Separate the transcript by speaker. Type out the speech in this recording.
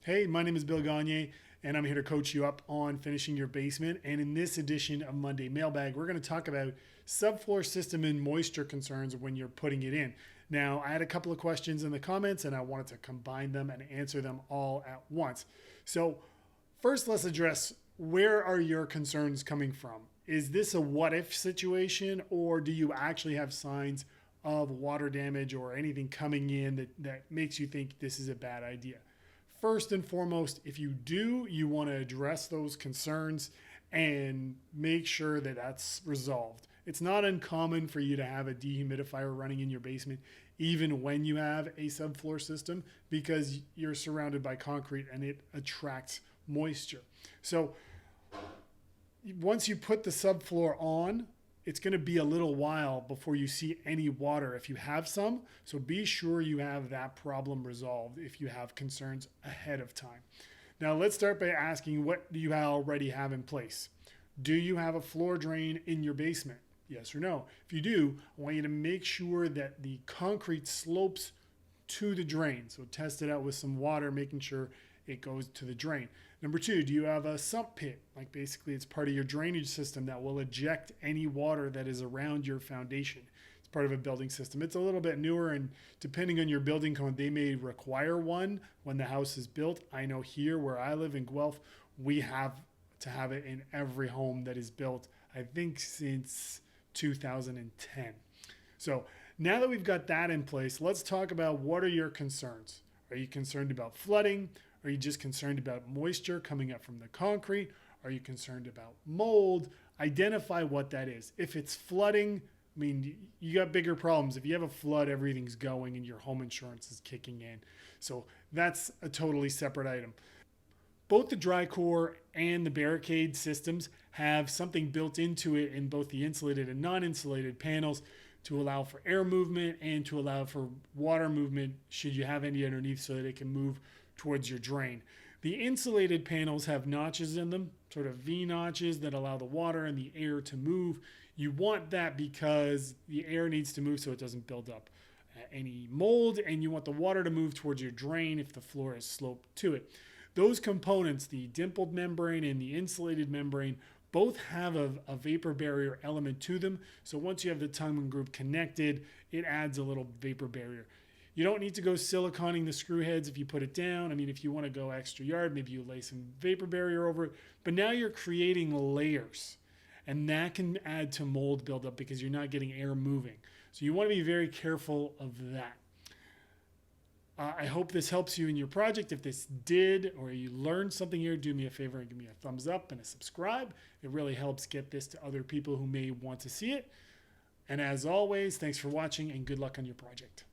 Speaker 1: Hey, my name is Bill Gagne, and I'm here to coach you up on finishing your basement. And in this edition of Monday Mailbag, we're going to talk about subfloor system and moisture concerns when you're putting it in. Now, I had a couple of questions in the comments, and I wanted to combine them and answer them all at once. So first, let's address, where are your concerns coming from? Is this a what-if situation, or do you actually have signs of water damage or anything coming in that makes you think this is a bad idea? First and foremost, if you do, you want to address those concerns and make sure that that's resolved. It's not uncommon for you to have a dehumidifier running in your basement, even when you have a subfloor system, because you're surrounded by concrete and it attracts moisture. So once you put the subfloor on, it's going to be a little while before you see any water if you have some. So be sure you have that problem resolved if you have concerns ahead of time. Now let's start by asking, what do you already have in place? Do you have a floor drain in your basement? Yes or no? If you do, I want you to make sure that the concrete slopes to the drain. So test it out with some water, making sure it goes to the drain. Number two, do you have a sump pit? Like basically it's part of your drainage system that will eject any water that is around your foundation. It's part of a building system. It's a little bit newer, and depending on your building code, they may require one when the house is built. I know here where I live in Guelph, we have to have it in every home that is built, I think since 2010. So now that we've got that in place, let's talk about, what are your concerns? Are you concerned about flooding? Are you just concerned about moisture coming up from the concrete? Are you concerned about mold? Identify what that is. If it's flooding, I mean, you got bigger problems. If you have a flood, everything's going and your home insurance is kicking in. So that's a totally separate item. Both the dricore and the barricade systems have something built into it in both the insulated and non-insulated panels to allow for air movement and to allow for water movement should you have any underneath, so that it can move towards your drain. The insulated panels have notches in them, sort of V notches that allow the water and the air to move. You want that because the air needs to move so it doesn't build up any mold, and you want the water to move towards your drain if the floor is sloped to it. Those components, the dimpled membrane and the insulated membrane, both have a vapor barrier element to them. So once you have the tongue and groove connected, it adds a little vapor barrier. You don't need to go siliconing the screw heads if you put it down. I mean, if you want to go extra yard, maybe you lay some vapor barrier over it. But now you're creating layers, and that can add to mold buildup because you're not getting air moving. So you want to be very careful of that. I hope this helps you in your project. If this did, or you learned something here, do me a favor and give me a thumbs up and a subscribe. It really helps get this to other people who may want to see it. And as always, thanks for watching and good luck on your project.